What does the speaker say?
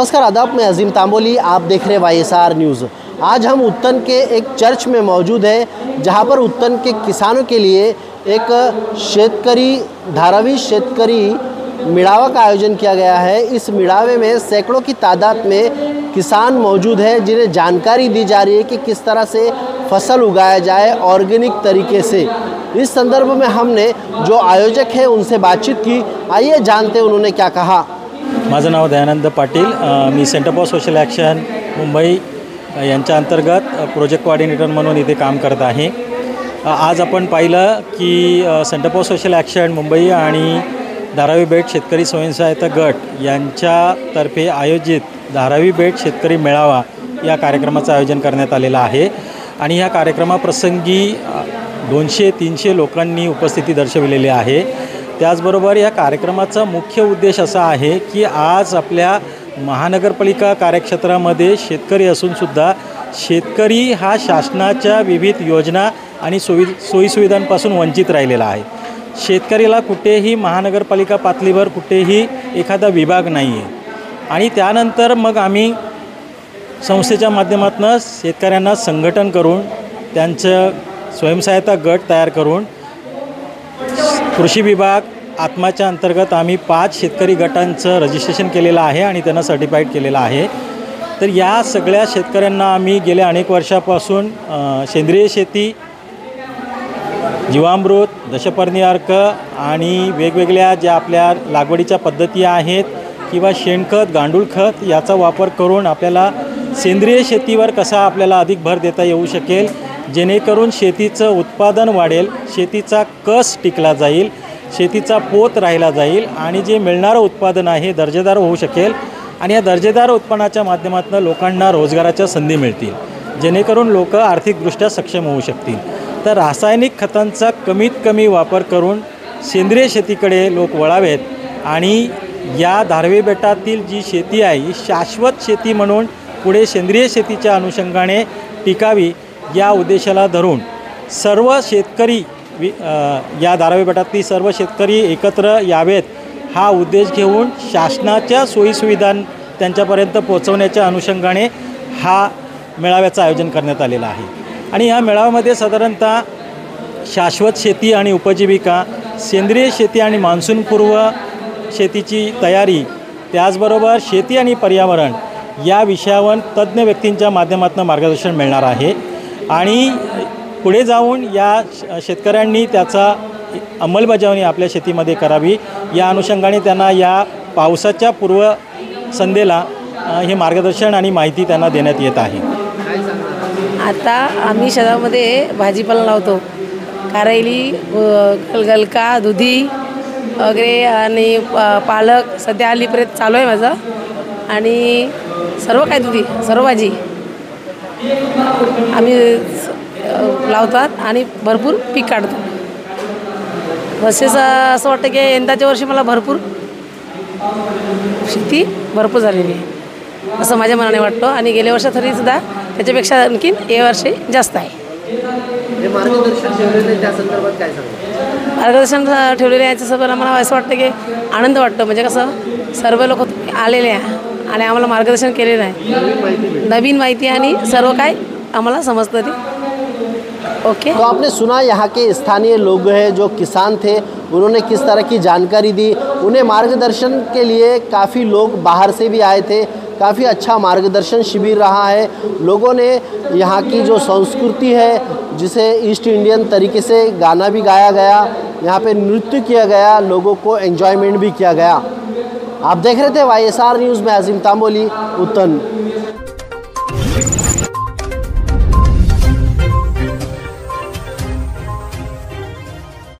नमस्कार आदाब, मैं अजीम तांबोली, आप देख रहे YSR न्यूज़। आज हम उत्तन के एक चर्च में मौजूद हैं जहां पर उत्तन के किसानों के लिए एक धारावी शेतकरी मेड़ावा का आयोजन किया गया है। इस मेड़ावे में सैकड़ों की तादाद में किसान मौजूद है जिन्हें जानकारी दी जा रही है कि किस तरह से फसल उगाया जाए ऑर्गेनिक तरीके से। इस संदर्भ में हमने जो आयोजक है उनसे बातचीत की। आइए जानते हैं उन्होंने क्या कहा। माझं नाव दयानंद पाटील, मी centre for social action Mumbai यांच्या अंतर्गत प्रोजेक्ट कोऑर्डिनेटर म्हणून इथे काम करत आहे। आज आपण पाहिलं की centre for social action Mumbai आणि धारावी बेट शेतकरी स्वयंसहायता गट यांच्यातर्फे आयोजित धारावी बेट शेतकरी मेळावा या कार्यक्रमाचं आयोजन करण्यात आलेलं आहे आणि ह्या कार्यक्रमाप्रसंगी 200-300 लोकांनी उपस्थिती दर्शविलेली आहे। त्याचबरोबर या कार्यक्रमाचा मुख्य उद्देश असा आहे की आज आपल्या महानगरपालिका कार्यक्षेत्रामध्ये शेतकरी असूनसुद्धा शेतकरी हा शासनाच्या विविध योजना आणि सोयीसुविधांपासून वंचित राहिलेला आहे। शेतकरीला कुठेही महानगरपालिका पातळीवर कुठेही एखादा विभाग नाही आहे आणि त्यानंतर मग आम्ही संस्थेच्या माध्यमातून शेतकऱ्यांना संघटन करून त्यांचं स्वयंसहायता गट तयार करून कृषी विभाग आत्माच्या अंतर्गत आम्ही 5 शेतकरी गटांचं रजिस्ट्रेशन केलेलं आहे आणि त्यांना सर्टिफाईड केलेलं आहे। तर या सगळ्या शेतकऱ्यांना आम्ही गेल्या अनेक वर्षापासून सेंद्रिय शेती, जीवामृत, दशपर्णी अर्क आणि वेगवेगळ्या ज्या आपल्या लागवडीच्या पद्धती आहेत किंवा शेणखत, गांडूळ खत याचा वापर करून आपल्याला सेंद्रिय शेतीवर कसा आपल्याला अधिक भर देता येऊ शकेल, जेणेकरून शेतीचं उत्पादन वाढेल, शेतीचा कस टिकला जाईल, शेतीचा पोत राहिला जाईल आणि जे मिळणारं उत्पादन आहे दर्जेदार होऊ शकेल आणि या दर्जेदार उत्पन्नाच्या माध्यमातून लोकांना रोजगाराच्या संधी मिळतील, जेणेकरून लोक आर्थिकदृष्ट्या सक्षम होऊ शकतील। तर रासायनिक खतांचा कमीत कमी वापर करून सेंद्रिय शेतीकडे लोक वळावेत आणि या धारावी बेटातील जी शेती आहे ही शाश्वत शेती म्हणून पुढे सेंद्रिय शेतीच्या अनुषंगाने टिकावी या उद्देशाला धरून सर्व शेतकरी या धारावी बेटातील सर्व शेतकरी एकत्र यावेत हा उद्देश घेऊन शासनाच्या सोयीसुविधा त्यांच्यापर्यंत पोहोचवण्याच्या अनुषंगाने हा मेळाव्याचं आयोजन करण्यात आलेलं आहे। आणि या मेळाव्यामध्ये साधारणतः शाश्वत शेती आणि उपजीविका, सेंद्रिय शेती आणि मान्सूनपूर्व शेतीची तयारी, त्याचबरोबर शेती आणि पर्यावरण या विषयावर तज्ज्ञ व्यक्तींच्या माध्यमातून मार्गदर्शन मिळणार आहे आणि पुढे जाऊन या शेतकऱ्यांनी त्याचा अंमलबजावणी आपल्या शेतीमध्ये करावी या अनुषंगाने त्यांना या पावसाच्या पूर्वसंध्येला हे मार्गदर्शन आणि माहिती त्यांना देण्यात येत आहे। आता आम्ही शेतामध्ये भाजीपाला लावतो, कारैली, गलका, दुधी वगैरे आणि पालक सध्या अलीपर्यंत चालू आहे माझं आणि सर्व काय दुधी सर्व भाजी आम्ही लावतात आणि भरपूर पीक काढतो। तसेच असं वाटतं की यंदाच्या वर्षी मला भरपूर शेती भरपूर झालेली आहे असं माझ्या मनाने वाटतं आणि गेल्या वर्षात तरीसुद्धा त्याच्यापेक्षा आणखीन या वर्षी जास्त आहे। मार्गदर्शन ठेवलेलं त्या संदर्भात काय सांगू? मार्गदर्शन ठेवलेलं याच्या सोबत मला असं वाटतं की आनंद वाटतं, म्हणजे कसं सर्व लोक आलेले आहे आणि आम्हाला मार्गदर्शन केलेलं आहे, नवीन माहिती आणि सर्व काय आम्हाला समजतं ते। ओके, तो आपने सुना यहाँ के स्थानीय लोग हैं जो किसान थे, उन्होंने किस तरह की जानकारी दी। उन्हें मार्गदर्शन के लिए काफ़ी लोग बाहर से भी आए थे। काफ़ी अच्छा मार्गदर्शन शिविर रहा है। लोगों ने यहाँ की जो संस्कृति है जिसे ईस्ट इंडियन तरीके से गाना भी गाया गया, यहाँ पे नृत्य किया गया, लोगों को एंजॉयमेंट भी किया गया। आप देख रहे थे YSR न्यूज़ में अजीम तांबोली, उत्तन।